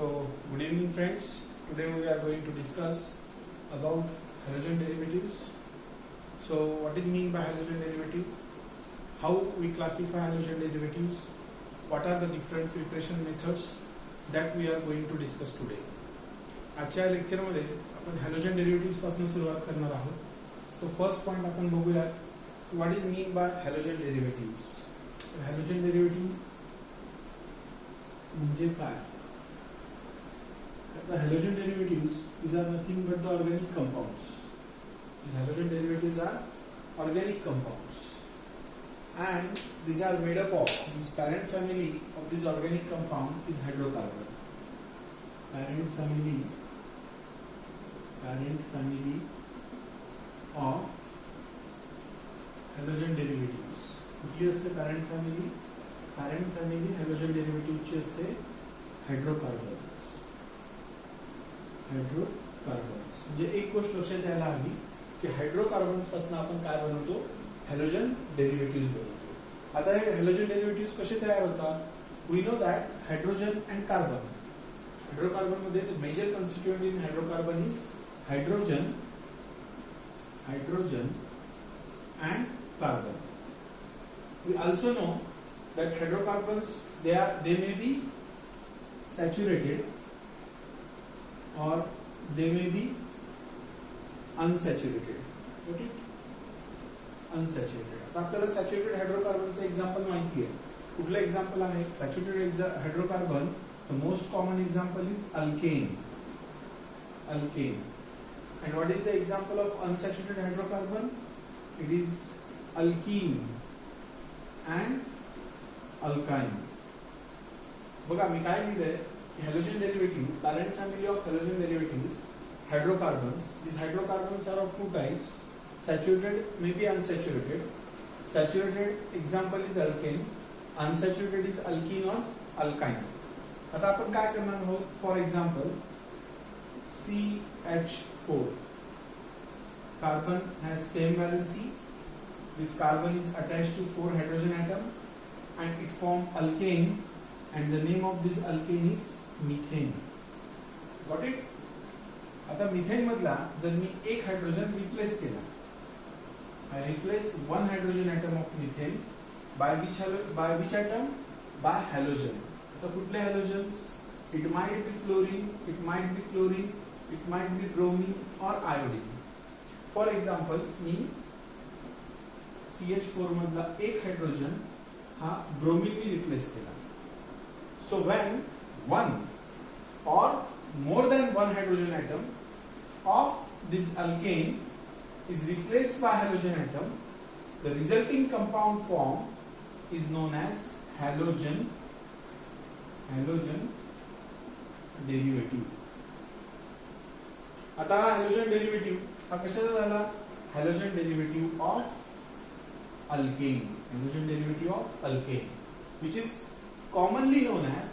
So, good evening friends. Today we are going to discuss about halogen derivatives. So, what is mean by halogen derivative? How we classify halogen derivatives? What are the different preparation methods that we are going to discuss today? आजच्या लेक्चरमध्ये आपण halogen derivatives पासून सुरुवात करणार आहोत. So first point आपण बघूया what is mean bye halogen derivatives. Halogen derivative म्हणजे काय? The halogen derivatives these are nothing but the organic compounds. These halogen derivatives are organic compounds, and these are made up of this parent family of this organic compound is hydrocarbon. Parent family of halogen derivatives. कुठली असते parent family? Parent family halogen derivative ची असते hydrocarbons. Hydrocarbons म्हणजे एक गोष्ट लक्षात यायला हवी की हायड्रोकार्बन्स पासून आपण काय बनवतो? हॅलोजन डेरिव्हेटिव्ह्ज बनवतो. आता हे हॅलोजन डेरिव्हेटिव्ह्ज कसे तयार होतात? We know that hydrogen and carbon. Hydrocarbon मध्ये the major constituent in hydrocarbon is hydrogen and carbon. We also know that hydrocarbons they may be saturated or they may be unsaturated. Got it? Unsaturated. आता आपल्याला saturated हायड्रोकार्बनचं example माहिती आहे. कुठलं example आहे? Saturated hydrocarbon the most common example is alkane. And what is the example of unsaturated hydrocarbon? It is alkene and alkyne. बघा मी काय लिहिलंय की halogen derivative, parent family of halogen derivatives, hydrocarbons. These hydrocarbons are of two types: saturated, maybe unsaturated. Saturated example is alkane, unsaturated is alkene or alkyne. आता आपण काय करणार आहोत? For example CH4 carbon has same valency. This carbon is attached to 4 hydrogen atom and it form alkane, and the name of this alkane is methane. Got it? आता methane मधला जर मी एक hydrogen replace केला, I replace one hydrogen atom of methane by which atom? By halogen. आता कुठले halogens? It might be fluorine, it might be chlorine, it might be bromine or iodine. For example, me CH4 मधला एक hydrogen हा bromine ने replace केला. So when one or more than one hydrogen atom of this alkane is replaced by halogen atom, the resulting compound form is known as halogen derivative. आता हा halogen derivative हा कशाचा झाला? halogen derivative of alkane. Halogen derivative of alkane, which is commonly known as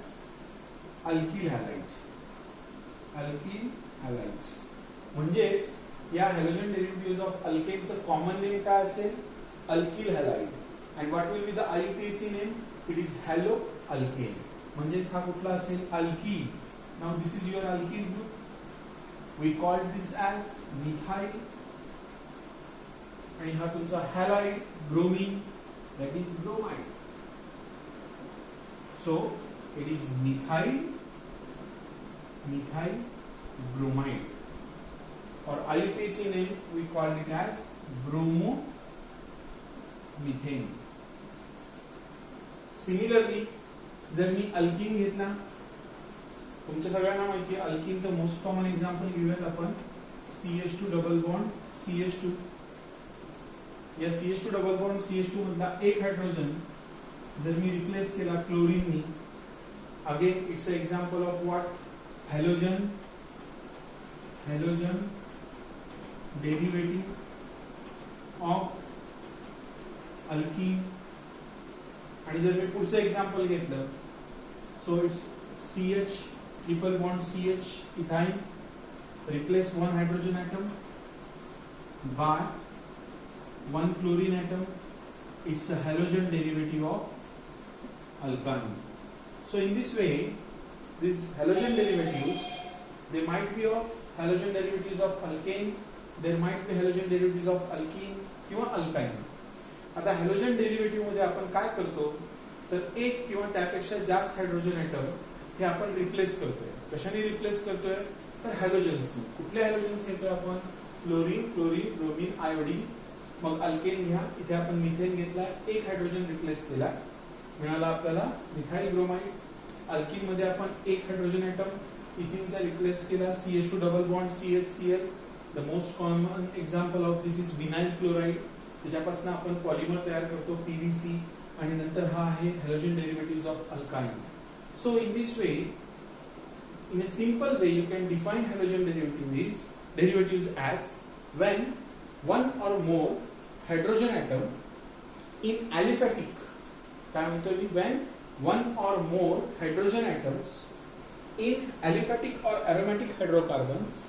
alkyl halide. म्हणजेच या halogen derivatives of alkane चं common name काय असेल? alkyl halide. And what will be the IUPAC name? It is haloalkane. म्हणजेच हा कुठला असेल? alky. Now this is your alkyl group. We call this as methyl. आणि हा तुमचा halide, bromine, that is bromide. So it is methyl bromide, or IUPAC name we call it as bromomethane. Similarly, जर मी alkyne घेतला, तुमच्या सगळ्यांना माहिती आहे अल्कीनचं most common example घेऊयात आपण. CH2 double bond CH2. या CH2 डबल बॉन्ड CH2 मधला एक हायड्रोजन जर मी रिप्लेस केला क्लोरीन नी, again it's a example of what? Halogen derivative of alkyne. आणि जर मी पुढचं एक्झाम्पल घेतलं, so it's CH triple bond CH ethyne, replace one hydrogen atom by one chlorine atom. It's a halogen derivative of alkyne. So in this way these halogen derivatives, they might be of halogen derivatives of alkane, there might be halogen derivatives of alkene किंवा alkyne. आता halogen derivative मध्ये आपण काय करतो तर एक किंवा त्यापेक्षा जास्त हायड्रोजन ऍटम हे आपण रिप्लेस करतोय. कशाने रिप्लेस करतोय तर हॅलोजन्सने. कुठले हॅलोजन्स घेतोय आपण फ्लोरीन, क्लोरीन, ब्रोमीन, आयोडीन. मग अल्केन घ्या, इथे आपण मिथेन घेतला, एक हायड्रोजन रिप्लेस केला, मिळाला आपल्याला मिथाइल ब्रोमाइड. अल्कीन मध्ये आपण एक हायड्रोजन ऍटम इथिनचा रिप्लेस केला, CH2 double bond CHCl. The most common example of this is vinyl chloride. त्याच्यापासून आपण पॉलिमर तयार करतो PVC आणि नंतर हा आहे halogen derivatives of alkyne. So in this way, in a simple way, you can define halogen derivatives as when one or more hydrogen atom in aliphatic, काय म्हणतो मी, when one or more hydrogen atoms in aliphatic or aromatic hydrocarbons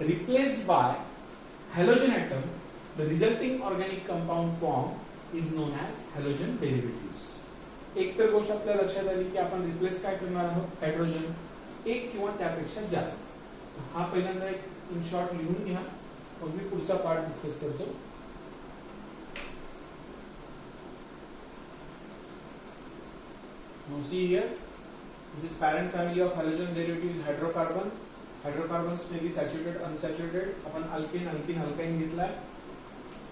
replaced by halogen atom, the resulting organic compound form is known as halogen derivatives. एक तर गोष्ट आपल्या लक्षात आली की आपण रिप्लेस काय करणार आहोत, हायड्रोजन एक किंवा त्यापेक्षा जास्त. हा पहिल्यांदा एक इन शॉर्ट लिहून घ्या, मग मी पुढचा पार्ट डिस्कस करतो. Now see here, this is parent family of halogen derivatives hydrocarbon. Hydrocarbons may be saturated, unsaturated. आपण अल्केन, अल्कीन, अल्काइन घेतलाय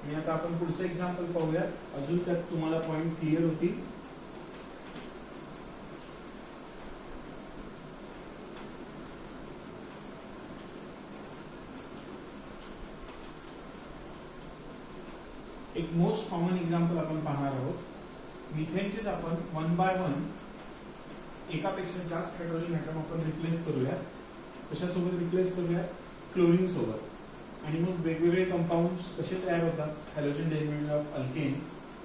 आणि आता आपण पुढचं एक्झाम्पल पाहूया. अजून त्यात तुम्हाला पॉइंट क्लिअर होतील. एक मोस्ट कॉमन एक्झाम्पल आपण पाहणार आहोत. मिथेनचेच आपण वन बाय वन एकापेक्षा जास्त हायड्रोजन ऍटम आपण रिप्लेस करूया. कशासोबत रिप्लेस करूया, क्लोरीन सोबत. आणि मग वेगवेगळे कंपाऊंड्स कसे तयार होतात halogen derivative of alkane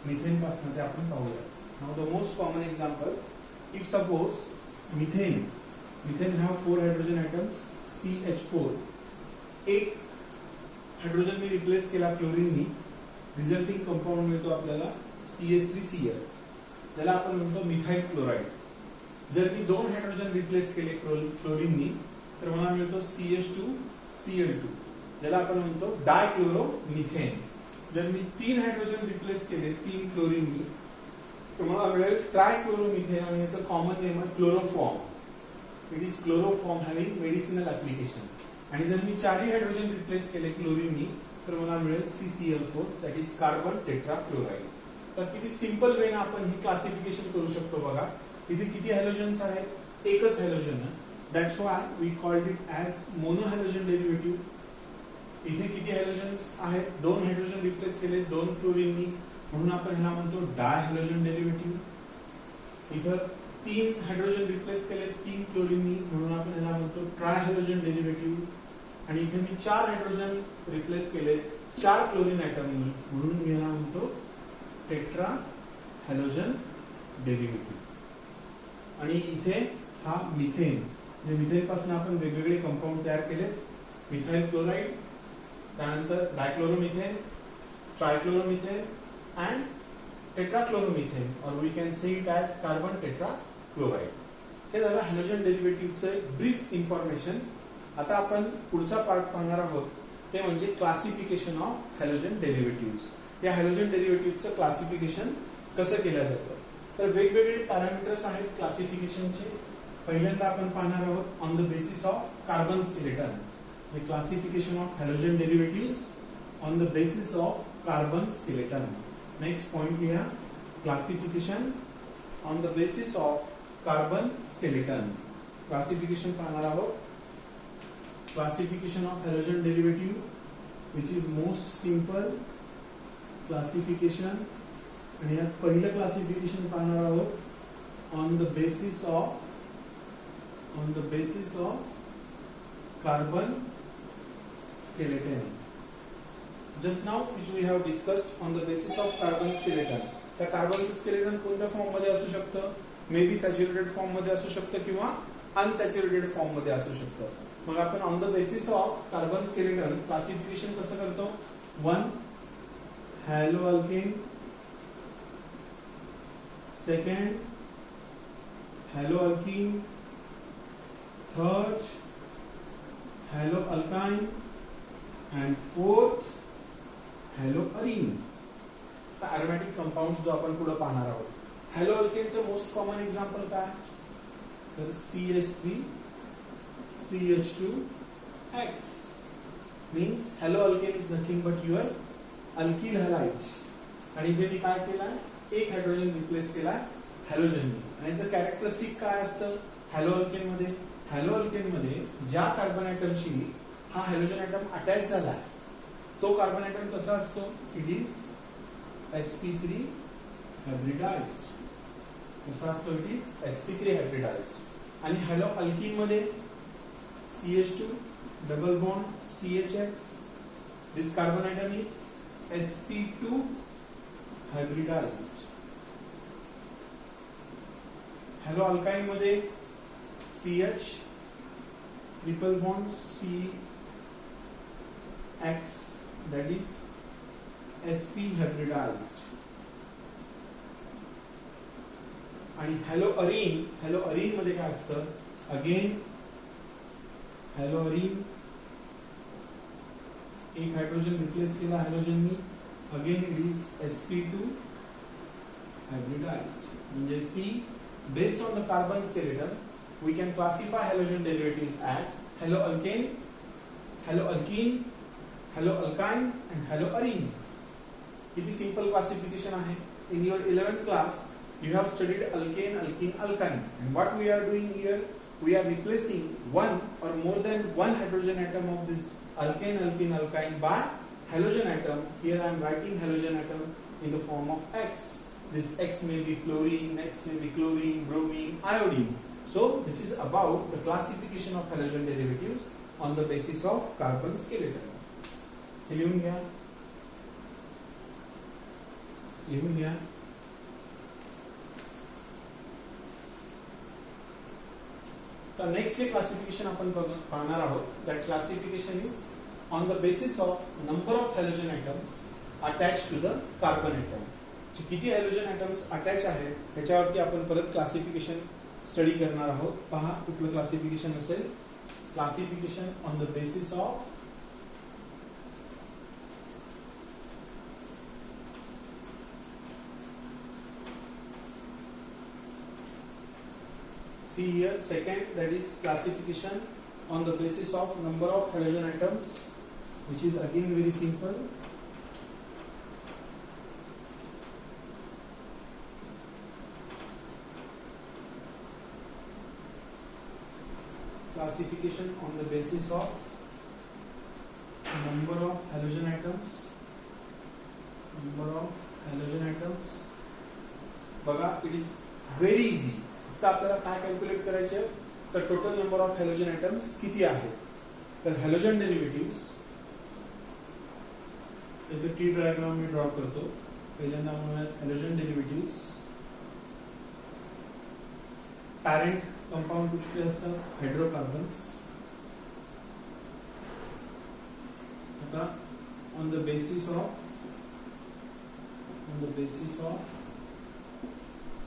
methane पासून, ते आपण पाहूया. Now the most common example, if suppose methane have 4 hydrogen atoms CH4. एक हायड्रोजन मी रिप्लेस केला क्लोरीननी, रिझल्टिंग कंपाऊंड मिळतो आपल्याला CH3Cl, त्याला आपण म्हणतो मिथाइल क्लोराइड. जर मी 2 हायड्रोजन रिप्लेस केले क्लोरीननी तर मला मिळतो CH2Cl2, ज्याला आपण म्हणतो डायक्लोरोमिथेन. जर मी 3 हायड्रोजन रिप्लेस केले 3 क्लोरीननी तर मला मिळेल ट्रायक्लोरोमिथेन आणि याचं कॉमन नेम आहे chloroform. It is chloroform having medicinal application. आणि जर मी 4 हायड्रोजन रिप्लेस केले क्लोरीननी तर मला मिळेल CCl4, that is carbon tetrachloride. तर किती सिंपल वे ना आपण ही क्लासिफिकेशन करू शकतो बघा. इथे किती हॅलोजन्स आहेत, एकच हॅलोजन आहे, that's why we called it as monohalogen derivative. इथे किती हॅलोजन्स आहेत, 2 हायड्रोजन रिप्लेस केले 2 क्लोरीननी, म्हणून आपण ह्याला म्हणतो डायहॅलोजन डेरिव्हेटिव्ह. इथं 3 हायड्रोजन रिप्लेस केले 3 क्लोरीननी, म्हणून आपण ह्याला म्हणतो ट्रायहॅलोजन डेरिव्हेटिव्ह. आणि इथे मी 4 हायड्रोजन रिप्लेस केले 4 क्लोरीन ऍटमनी, म्हणून मी ह्याला म्हणतो टेट्रा हॅलोजन डेरिव्हेटिव्ह. आणि इथे हा मिथेन, मिथेन पासून आपण वेगवेगळे कंपाऊंड तयार केले, मिथाइल क्लोराइड, त्यानंतर dichloromethane, trichloromethane and tetrachloromethane, or we can say it as carbon tetrachloride. हे झालं हॅलोजन डेरिव्हेटिव्हचं ब्रीफ इन्फॉर्मेशन. आता आपण पुढचा पार्ट पाहणार आहोत, ते म्हणजे क्लासिफिकेशन ऑफ हॅलोजन डेरिव्हेटिव्ह्ज. या हॅलोजन डेरिव्हेटिव्हचं क्लासिफिकेशन कसं केलं जातं. तर वेगवेगळे पॅरामीटर्स आहेत क्लासिफिकेशनचे. पहिल्यांदा आपण पाहणार आहोत on the basis of carbon skeleton. The classification of halogen derivatives on the basis of carbon skeleton. Next point here, classification on the basis of carbon skeleton. Classification पाहणार आहोत. Classification of halogen derivative, which is most simple classification. आणि यात पहिलं classification पाहणार आहोत on the basis of carbon skeleton. Just now which we have discussed on the basis of carbon skeleton. त्या कार्बनचं skeleton कोणत्या form मध्ये असू शकतं, मे बी सॅच्युरेटेड फॉर्म मध्ये असू शकतं किंवा अनसॅच्युरेटेड फॉर्म मध्ये असू शकतं. मग आपण on the basis of carbon skeleton classification कसं करतो. 1 hello alkane, second hello alkyne, third haloalkyne and fourth haloarine. तर aromatic compounds जो आपण पुढे पाहणार आहोत. हॅलोअल्केनचं मोस्ट कॉमन एक्झाम्पल काय? तर CH3 CH2X means haloalkane is nothing but your alkyl halides. आणि इथे मी काय केलाय? एक हायड्रोजन रिप्लेस केलाय हॅलोजनने. आणि याचं कॅरेक्टरिस्टिक काय असतं हॅलोअल्केन मध्ये? हॅलोअल्केन मध्ये ज्या कार्बन ॲटमशी हा हॅलोजन ॲटम अटॅच झालाय तो कार्बन ॲटम कसा असतो? It is sp3 hybridized. कसा असतो? It is sp3 hybridized. आणि हॅलोअल्कीन मध्ये CH2 double bond CHX, this carbon atom is sp2 hybridized. haloalkyne मध्ये CH triple bond CX, that is sp hybridized. आणि हॅलोअरीन मध्ये काय असतं? अगेन हॅलोअरीन एक हायड्रोजन रिप्लेस केला हॅलोजननी. Again it is sp2 hybridized. म्हणजे C based on the carbon skeleton we can classify halogen derivatives as haloalkane, haloalkene, haloalkyne and haloarine. किती simple classification आहे. In your 11th class you have studied alkane, alkene, alkyne, and what we are doing here, we are replacing one or more than one hydrogen atom of this alkane, alkene, alkyne by halogen atom. Here I am writing halogen atom in the form of X. This X may be fluorine, X may be chlorine, bromine, iodine. So this is about the classification of halogen derivatives on the basis of carbon skeleton. लिहून घ्या. The next classification आपण पाहणार आहोत. That classification is on the basis of number of halogen atoms attached to the carbon atom. किती halogen atoms attach आहेत त्याच्यावरती आपण परत क्लासिफिकेशन स्टडी करणार आहोत. पहा कुठलं क्लासिफिकेशन असेल? Classification on the basis of see here second, that is classification on the basis of number of halogen atoms, which is again very simple. Classification on the basis of number of halogen atoms. बघा, it is very easy. फक्त आपल्याला काय calculate करायचे? तर total number of halogen atoms किती आहेत. तर halogen derivatives इथे टी डायग्राम मी ड्रॉ करतो. पहिल्यांदा हॅलोजन डेरिव्हेटिव्हज पॅरेंट कंपाउंड कुठले असतात? हायड्रोकार्बन्स. आता on the basis of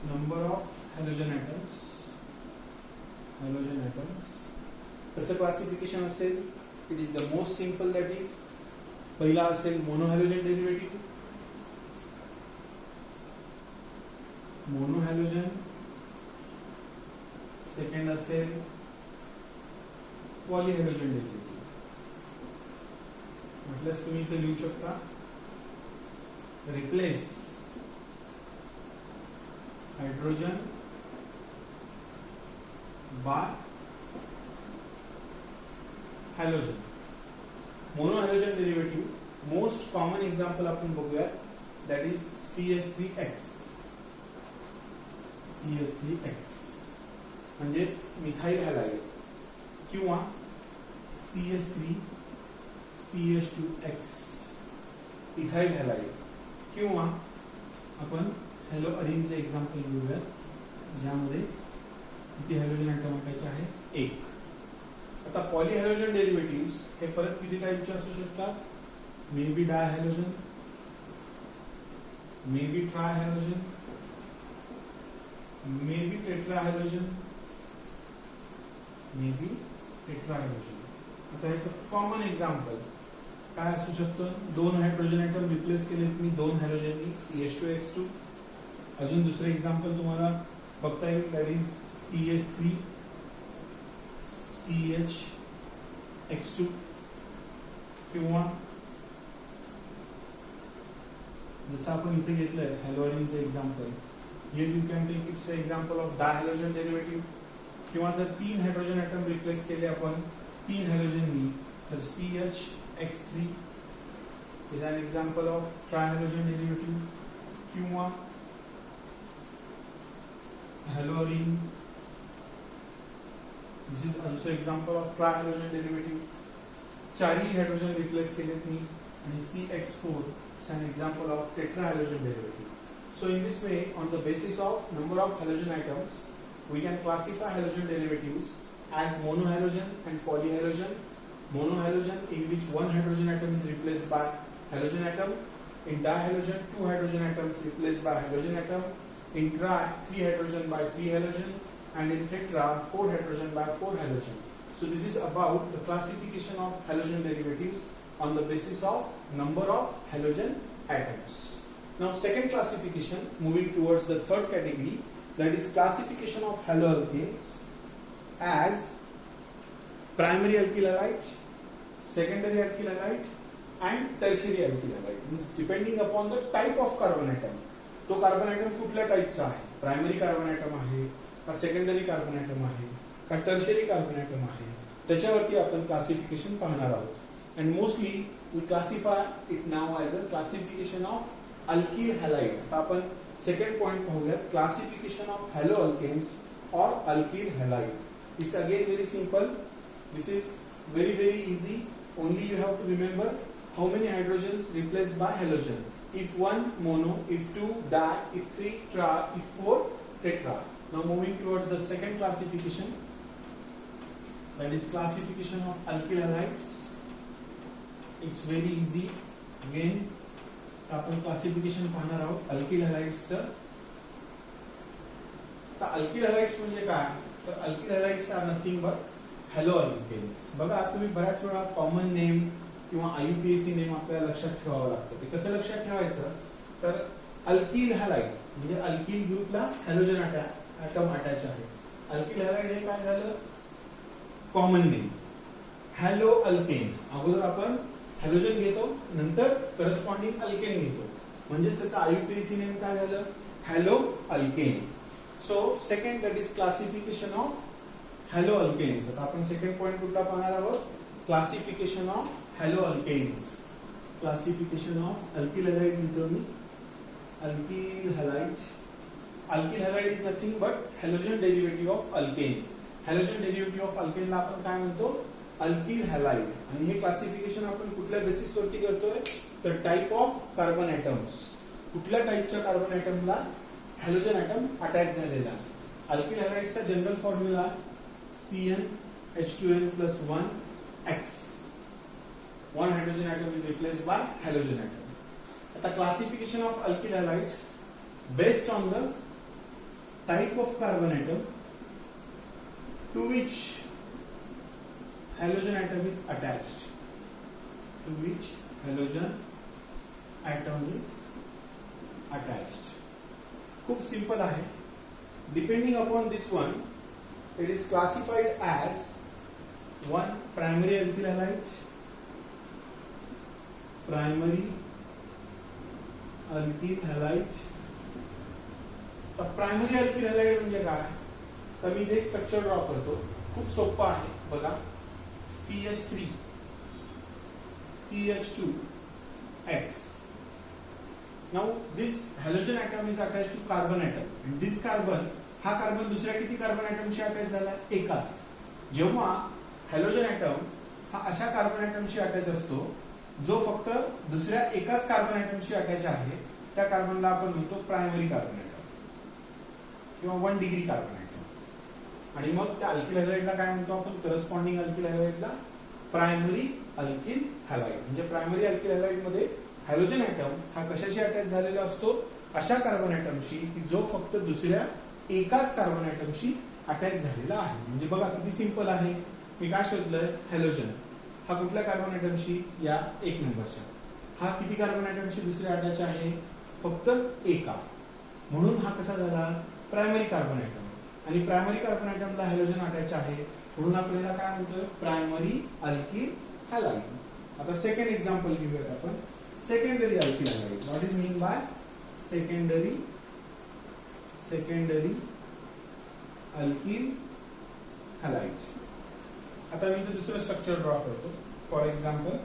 number of halogen atoms कसं क्लासिफिकेशन असेल? It is the most simple. That is पहिला असेल मोनोहॅलोजन डेरिव्हेटिव्ह, मोनोहॅलोजन. सेकंड असेल पॉलीहॅलोजन डेरिव्हेटिव्ह. म्हटल्यास तुम्ही इथे लिहू शकता replace hydrogen by halogen. Monohalogen derivative most common example आपण बघूयात. That is CH3X. म्हणजेच मिथाइल हॅलाइड किंवा CH3CH2X इथाइल हॅलाइड. किंवा आपण हॅलोअरीनचे एक्झाम्पल घेऊया ज्यामध्ये किती हॅलोजन ॲटम अटॅच आहे? एक. आता पॉलीहॅलोजन डेरिव्हेटिव्हज हे परत किती टाईपचे असू शकतात? May be डायहॅलोजन, may be ट्रायहॅलोजन, may be टेट्राहॅलोजन may be टेट्राहायड्रोजन. आता ह्याचं कॉमन एक्झाम्पल काय असू शकतं? 2 हायड्रोजन ॲटम रिप्लेस केलेत मी 2 हॅलोजननी CH2X2. अजून दुसरं एक्झाम्पल तुम्हाला बघता येईल, दॅट इज CH3 CHX2. किंवा जसं आपण इथे घेतलंय हॅलोअरिनचं example, here you can take its example of dihalogen derivative. किंवा जर 3 हायड्रोजन ॲटम रिप्लेस केले आपण 3 हॅलोजननी, तर CHX3 is an example of trihalogen derivative. किंवा haloarene, this is also example of trihalogen derivative. 4 hydrogen replace केलेत मी आणि CH4 is an example of tetrahalogen derivative. So in this way, on the basis of number of halogen atoms, we can classify halogen derivatives as monohalogen and polyhalogen. Monohalogen, in which 1 hydrogen atom is replaced by halogen atom. In dihalogen, 2 hydrogen atoms replaced by halogen atom. In tri, 3 hydrogen by 3 halogen. And in tetra, 4 hydrogen by 4 halogen. So this is about the classification of halogen derivatives on the basis of number of halogen atoms. Now second classification, moving towards the third category, that is classification of haloalkanes as primary alkyl halide, secondary alkyl halide and tertiary alkyl halide. Means depending upon the type of carbon atom. तो carbon atom कुठल्या टाईपचा आहे? Primary carbon atom आहे का secondary carbon atom आहे का tertiary carbon atom आहे, त्याच्यावरती आपण क्लासिफिकेशन पाहणार आहोत. And mostly we classify it now as a classification of alkyl halide. आता आपण second point पाहूयात, classification of haloalkanes or alkyl halide. It's again very simple. This is very easy. Only you have to remember how many hydrogens replaced by halogen. If 1 mono, if 2 di, if 3 tri, if 4 tetra. Now moving towards the second classification, that is classification of alkyl halides. It's very easy. Again, आपण classification पाहणार आहोत alkyl हॅलाइड्सचं. आता alkyl हॅलाइड्स म्हणजे काय? तर alkyl हॅलाइड्स R nothing but हॅलोअल्केन्स. बघा तुम्ही बऱ्याच वेळा कॉमन नेम किंवा IUPAC नेम आपल्याला लक्षात ठेवावं लागतं. ते कसं लक्षात ठेवायचं? तर अल्किल हॅलाइड म्हणजे अल्किल ग्रुपला हॅलोजन ॲटम अटॅच आहे. अल्किल हॅलाइड हे काय झालं? Common name. हॅलोअल्केन अगोदर आपण हॅलोजन घेतो, नंतर करस्पॉन्डिंग अल्केन घेतो, म्हणजेच त्याचा IUPAC नेम काय झालं? Haloalkane. So second, that is classification of haloalkanes. आता आपण सेकंड पॉइंट कुठला पाहणार आहोत? Classification of haloalkanes. Classification of alkyl halide लिहितो मी. Alkyl halide. Alkyl halide is nothing but halogen derivative of alkane. Halogen derivative of अल्केनला आपण काय म्हणतो? Alkyl halide. आणि हे क्लासिफिकेशन आपण कुठल्या बेसिस वरती करतोय? तर टाइप ऑफ कार्बन ॲटम्स. कुठल्या टाइपच्या कार्बन ॲटमला हॅलोजन ॲटम अटॅच झालेला. अल्किल हॅलाइड्सचा general formula CnH2n+1x. 1 hydrogen atom is replaced by halogen atom. आता classification of alkyl halides based on the type of carbon atom to which halogen atom is attached. To which halogen atom is attached. खूप simple आहे. Depending upon this one, it is classified as one primary alkyl halide. Primary alkyl halide. तर primary alkyl halide म्हणजे काय? तर मी एक structure draw करतो. खूप सोपं आहे बघा. CH3 CH2X. Now this halogen atom is attached to carbon atom and this carbon, हा कार्बन दुसऱ्या किती कार्बन ॲटमशी अटॅच झाला? एकाच. जेव्हा हॅलोजन ॲटम हा अशा कार्बन ॲटमशी अटॅच असतो जो फक्त दुसऱ्या एकाच कार्बन ॲटमशी अटॅच आहे, त्या कार्बनला आपण म्हणतो प्रायमरी कार्बन ॲटम किंवा 1 डिग्री कार्बन ॲटम. आणि मग त्या अल्किल हॅलाइडला काय म्हणतो आपण? करस्पॉन्डिंग अल्किल हॅलाइडला प्रायमरी अल्किल हॅलाइड. म्हणजे प्रायमरी अल्किल हॅलाइड मध्ये हॅलोजन ॲटम हा कशाशी अटॅच झालेला असतो? अशा कार्बन ॲटमशी की जो फक्त दुसऱ्या एकाच कार्बन ॲटमशी अटॅच झालेला आहे. म्हणजे बघा किती सिंपल आहे. मी काय शोधलंय, हॅलोजन हा कुठल्या कार्बन ॲटमशी, या 1 नंबरच्या. हा किती कार्बन ॲटमशी दुसरे अटॅच आहे, फक्त एका. म्हणून हा कसा झाला, प्रायमरी कार्बन ॲटम. आणि प्रायमरी कार्बन ॲटमला हॅलोजन अटॅच आहे, म्हणून आपल्याला काय म्हणतो, प्रायमरी अल्किल हॅलाइड. आता सेकंड एक्झाम्पल घेऊयात आपण, secondary alkyl halide. What is mean bye secondary alkyl halide. आता मी इथे दुसरं स्ट्रक्चर ड्रॉ करतो. For example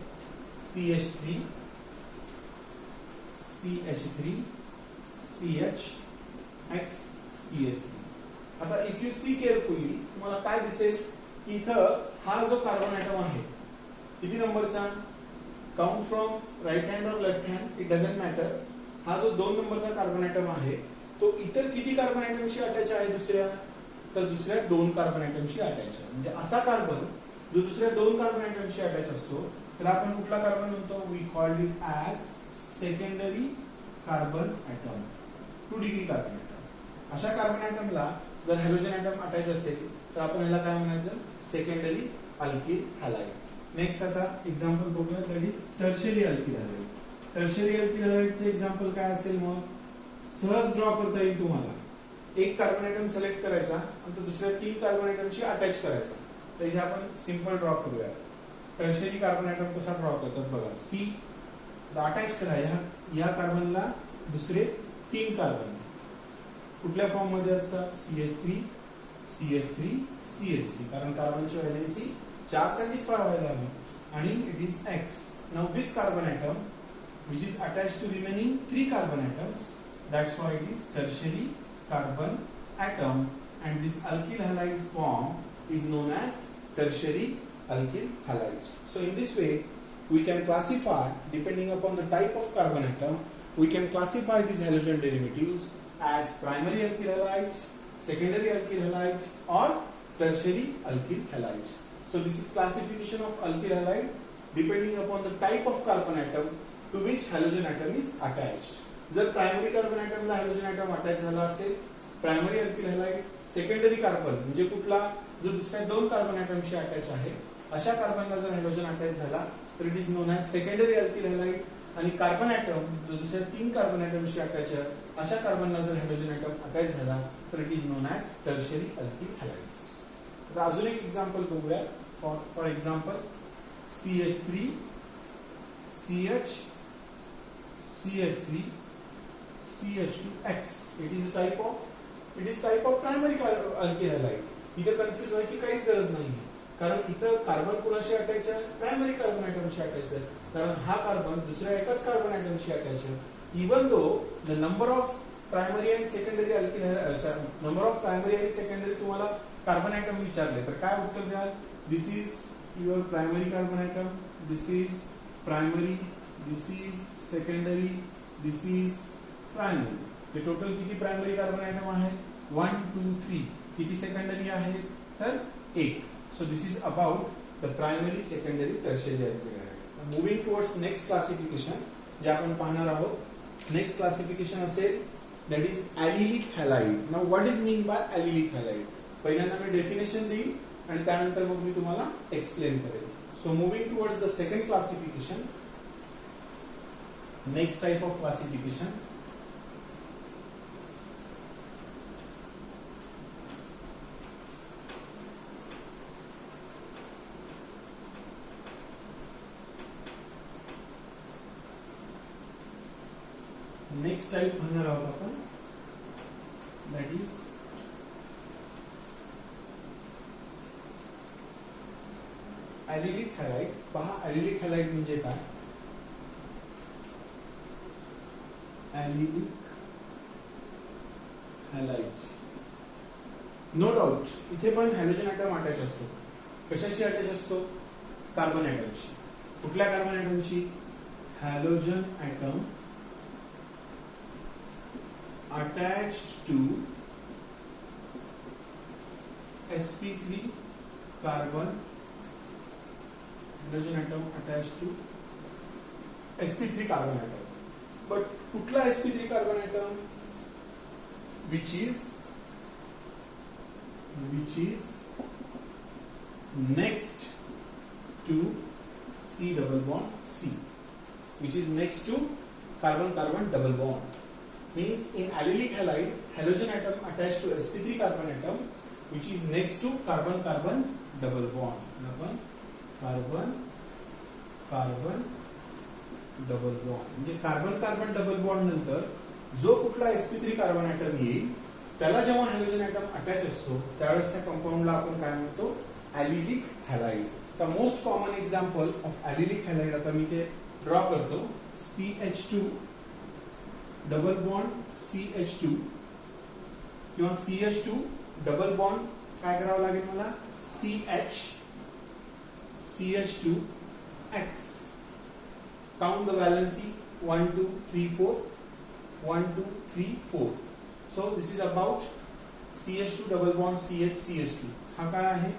CH3 CH3 CHX CH3. आता इफ यू सी केअरफुली तुम्हाला काय दिसेल की इथं हा जो कार्बन ॲटम आहे किती नंबरचा, काउंट फ्रॉम राईट हँड और left hand it doesn't matter. हा जो 2 नंबरचा कार्बन ॲटम आहे तो इतर किती कार्बन ॲटमशी अटॅच आहे, दुसऱ्या, तर दुसऱ्या 2 कार्बन ॲटमशी अटॅच आहे. म्हणजे असा कार्बन जो दुसऱ्या 2 कार्बन ॲटमशी अटॅच असतो त्याला आपण कुठला कार्बन म्हणतो, we called it as secondary carbon atom, 2 degree carbon atom. अशा कार्बन ॲटमला जर हॅलोजन ॲटम अटॅच असेल तर आपण याला काय म्हणायचं, सेकंडरी अल्किल हॅलाइड. नेक्स्ट आता एक्झाम्पल बघूया, that is tertiary alkyl halide. Tertiary alkyl हॅलाइडचे एक्झाम्पल काय असेल, मग सहज ड्रॉ करता येईल तुम्हाला. एक कार्बन ॲटम सिलेक्ट करायचा आणि तो दुसऱ्या 3 कार्बन ॲटमशी अटॅच करायचा. तर इथे आपण सिंपल ड्रॉ करूया. टर्शियरी कार्बन ॲटम कसा ड्रॉ करतात बघा, C अटॅच करा या कार्बनला दुसरे 3 कार्बन कुठल्या फॉर्म मध्ये असतात, CH3 CH3 CH3, कारण कार्बनची व्हॅलेन्सी 4 सॅटिस्फाय व्हायला हवी आणि it is X. Now this carbon atom which is attached to remaining 3 carbon atoms, that's why it is tertiary carbon atom, and this alkyl halide form is known as tertiary alkyl halides. So in this way we can classify, depending upon the type of carbon atom, we can classify these halogen derivatives as primary alkyl halides, secondary alkyl halides, or tertiary alkyl halides. So this is classification of alkyl halide depending upon the type of carbon atom to which halogen atom is attached. जर primary carbon ॲटमला halogen atom attach झाला असेल, primary alkyl halide. Secondary carbon म्हणजे कुठला, जो दुसऱ्या 2 carbon ॲटमशी attach आहे, अशा कार्बनला जर हॅलोजन अटॅच झाला तर it is known as secondary alkyl halide. आणि कार्बन ॲटम जो दुसऱ्या 3 कार्बन ॲटमशी अटॅच आहे, अशा कार्बनला जर हॅलोजन ॲटम अटॅच झाला तर it is known as tertiary alkyl halides. आता अजून एक एक्झाम्पल बघूया. For example CH3 CH3 CH2X. It is type of primary alkyl halide. इथे कन्फ्युज व्हायची काहीच गरज नाही, कारण इथं कार्बन कुणाशी अटॅच आहे, प्रायमरी कार्बन ॲटमशी अटॅच आहे. कारण हा कार्बन दुसऱ्या एकाच कार्बन ॲटमशी अटॅच आहे. Even though the number of primary and secondary alkyl, number of primary आणि सेकंडरी तुम्हाला कार्बन ॲटम विचारले तर काय उत्तर द्याल, this is your primary carbon atom, this is primary, this is secondary, this is primary. हे total किती primary carbon atom आहेत, 1 2 3. किती सेकंडरी आहेत, तर 1. So this is about the primary secondary tertiary alkyl halide. Moving towards next classification जे आपण पाहणार आहोत. नेक्स्ट क्लासिफिकेशन असेल that is allylic halide. Now what is mean by allylic halide, पहिल्यांदा मी डेफिनेशन देईन आणि त्यानंतर मग मी तुम्हाला एक्सप्लेन करेन. So moving towards the second classification, next type of classification, next type म्हणणार आहोत आपण, that is ॲलिलिक हॅलाइड. पहा ॲलिलिक हॅलाइड म्हणजे काय, ॲलिलिक हॅलाइड. नो डाऊट इथे पण हॅलोजन ॲटम अटॅच असतो. कशाशी अटॅच असतो, कार्बन ॲटमशी. कुठल्या कार्बन ॲटमशी, halogen atom attached to sp3 carbon, hydrogen atom attached to sp3 carbon atom. But कुठला sp3 carbon atom, which is which is next to C double bond C, which is next to carbon-carbon double bond. Means in allylic halide, halogen atom attached to sp3 carbon atom, which is next to carbon-carbon double bond. Carbon-carbon double bond. म्हणजे carbon-carbon double bond नंतर जो कुठला sp3 carbon item येईल त्याला जेव्हा halogen atom attach असतो त्यावेळेस त्या कंपाऊंडला आपण काय म्हणतो, ॲलिलिक हॅलाइड. तर most common example of allylic halide आता मी ते ड्रॉ करतो. CH2 डबल बॉन्ड CH2 किंवा CH2 डबल बॉन्ड काय करावं लागेल मला, CH2X. Count the valency 1 2 3 4 1 2 3 4. So this is about CH2 double bond CH2. हा काय आहे,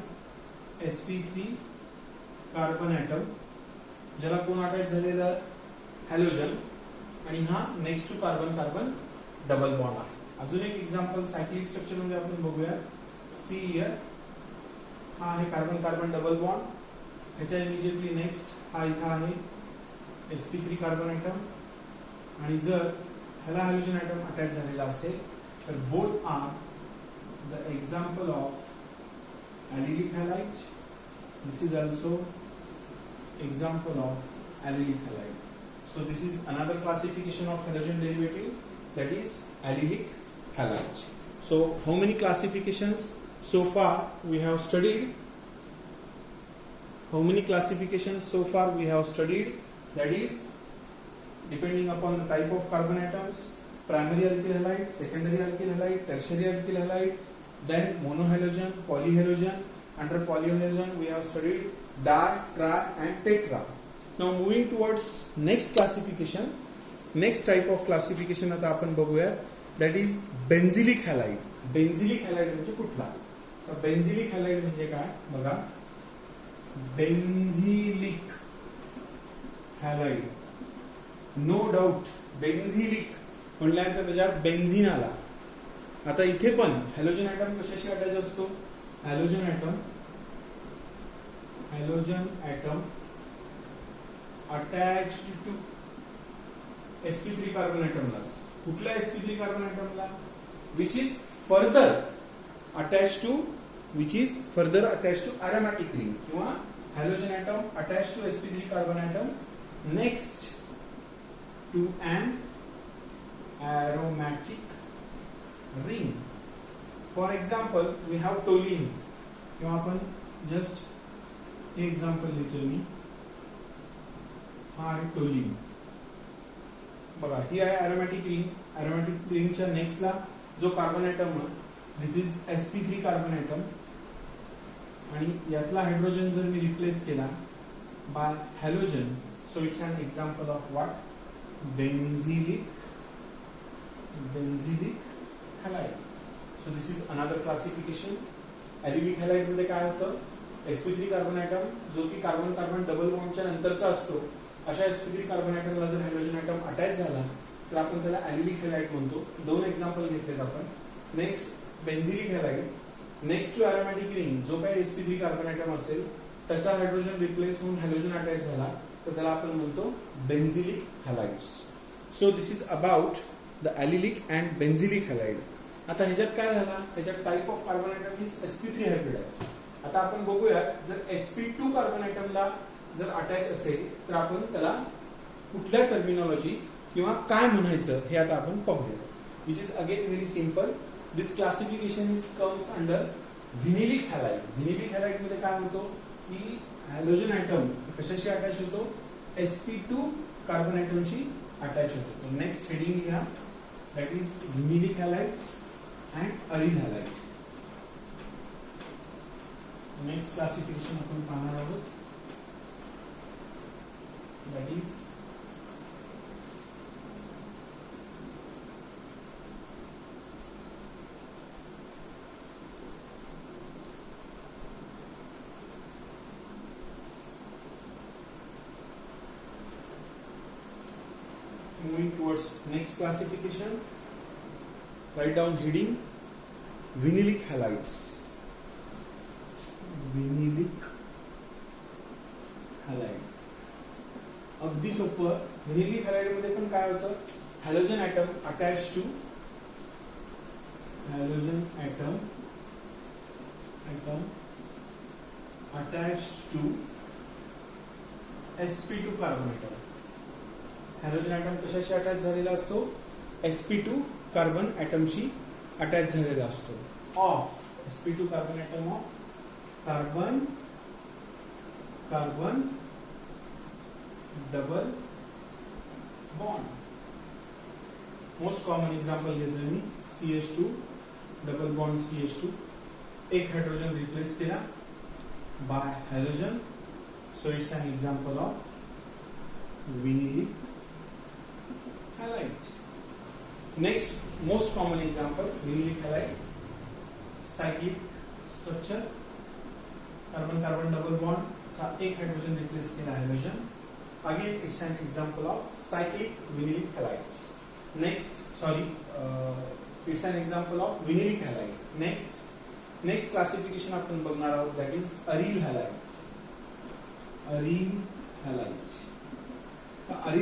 sp3 कार्बन ॲटम ज्याला कोण अटॅच झालेलं, हॅलोजन, आणि हा next to carbon carbon double bond आहे. अजून एक एक्झाम्पल सायक्लिक स्ट्रक्चर मध्ये आपण बघूया. सी हियर, हा आहे कार्बन कार्बन डबल बॉन्ड, ह्याच्या इमिजिएटली नेक्स्ट हा इथं आहे sp3 कार्बन ॲटम, आणि जर ह्याला हॅलोजन ॲटम अटॅच झालेला असेल तर both are the example of allylic halide. This is also example of allylic halide. So this is another classification of halogen derivative, that is allylic halide. So how many classifications so far we have studied? How many classifications so far we have studied? That is depending upon the type of carbon atoms, primary alkyl halide, secondary alkyl halide, tertiary alkyl halide, then monohalogen, polyhalogen. Under polyhalogen we have studied di, tri and tetra. Now moving towards next classification, next type of classification आता आपण बघूया, that is benzylic halide. Benzylic halide म्हणजे कुठला, तर benzylic halide म्हणजे काय बघा, benzylic halide, no doubt benzylic म्हटल्यानंतर त्याच्यात बेन्झिन आला. आता इथे पण हॅलोजन ॲटम कशाशी अटॅच असतो, halogen atom attached to sp3 carbon ॲटमला. कुठल्या sp3 कार्बन ॲटमला, which is further attached to aromatic ring, किंवा halogen atom attached to sp3 carbon atom next to an aromatic ring. For example, we have toluene, किंवा आपण just example देतोय मी, हा आहे toluene. बघा ही आहे अरोमॅटिक रिंग. अरोमॅटिक रिंगच्या नेक्स्टला जो carbon atom, this is sp3 carbon atom, आणि यातला हायड्रोजन जर मी रिप्लेस केला by halogen, so it's an example of what, benzylic halide. So this is another classification. Allylic halide मध्ये काय होतं, sp3 कार्बन ॲटम जो की कार्बन कार्बन डबल बॉन्डच्या नंतरचा असतो, अशा sp3 कार्बन ॲटमला जर हॅलोजन ॲटम अटॅच झाला तर आपण त्याला ॲलिलिक हॅलाइड म्हणतो. दोन एक्झाम्पल घेतलेत आपण. Next benzylic halide, next to aromatic ring जो काही sp3 कार्बन ॲटम असेल त्याचा हायड्रोजन रिप्लेस होऊन हॅलोजन अटॅच झाला तर त्याला आपण म्हणतो benzylic halides. So this is about the allylic and benzylic halide. आता ह्याच्यात काय झाला, ह्याच्यात type of carbon atom is sp3 hybridise. आता आपण बघूया, जर sp2 कार्बन ॲटमला जर अटॅच असेल तर आपण त्याला कुठल्या टर्मिनॉलॉजी किंवा काय म्हणायचं हे आता आपण पाहूया. Which is again very simple. This classification is comes under vinylic halide. Vinylic halide मध्ये काय होतो की हॅलोजन ॲटम कशाशी अटॅच होतो, sp2 कार्बन ॲटमशी अटॅच होतो. नेक्स्ट हेडिंग लिहा, that is vinylic halides and aryl halide. Next classification आपण पाहणार आहोत, that is moving towards next classification. Write down heading, vinylic halides. सोपं. व्हिनिलिक हॅलाइड मध्ये पण काय होतं, halogen atom attach to halogen atom attached to sp2 carbon atom. Halogen atom कशाशी attach झालेला असतो, sp2 कार्बन ॲटमशी अटॅच झालेला असतो. Of sp2 carbon atom of carbon double bond. Most common example घेतलं मी, CH2 डबल बॉन्ड CH2, एक hydrogen replace केला by halogen, so it's an example of vinylic halide. Next most common example vinylic halide, cyclic structure, carbon carbon double bond चा एक hydrogen replace केला halogen. Again it's an example of cyclic vinylic halide. Next, it's an example of vinylic halide. Next classification आपण बघणार आहोत, that is aryl halide. Aryl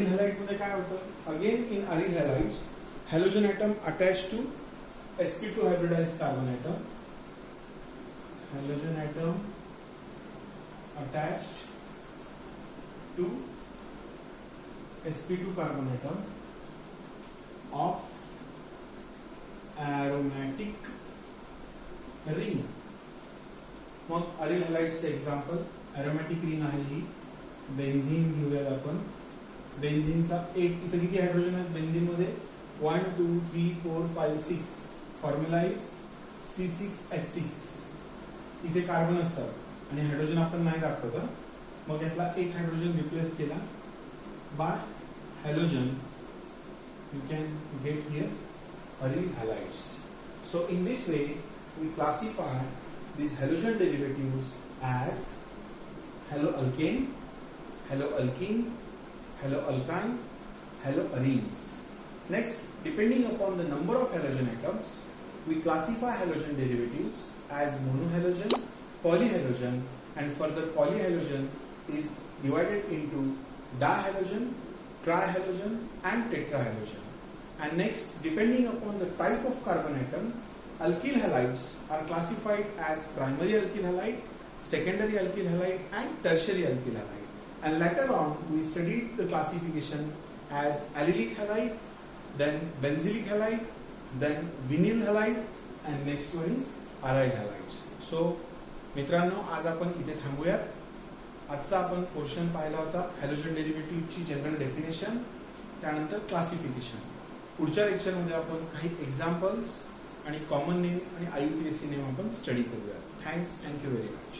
halide मध्ये काय होतं, again in aryl halides, halogen atom attached to sp2 hybridized carbon atom. Halogen atom attached to sp2 carbon atom of aromatic ring. मग aril हॅलाइड्सचे example, aromatic ring आहे ही, benzene घेऊयात आपण. बेन्झीनचा एक, इथे किती हायड्रोजन आहेत बेन्झीन मध्ये, 1 2 3 4 5 6. Formula is C6H6. इथे कार्बन असतात आणि हायड्रोजन आपण नाही दाखवत. मग यातला एक हायड्रोजन रिप्लेस केला by halogen, you can get here aryl halides. So in this way we classify these halogen derivatives as haloalkane, haloalkene, haloalkyne, haloarenes. Next, depending upon the number of halogen atoms, we classify halogen derivatives as monohalogen, polyhalogen, and further polyhalogen is divided into dihalogen, trihalogen and tetrahalogen. And next, depending upon the type of carbon atom, alkyl halides are classified as primary alkyl halide, secondary alkyl halide and tertiary alkyl halide. And later on we studied the classification as allylic halide, then benzylic halide, then vinyl halide, and next one is aryl halides. So मित्रांनो, आज आपण इथे थांबूयात. आजचा आपण portion पाहिला होता halogen डेरिव्हेटिव्हची general definition, त्यानंतर क्लासिफिकेशन. पुढच्या लेक्चरमध्ये आपण काही एक्झाम्पल्स आणि कॉमन नेम आणि IUPAC नेम आपण स्टडी करूया. Thank you very much.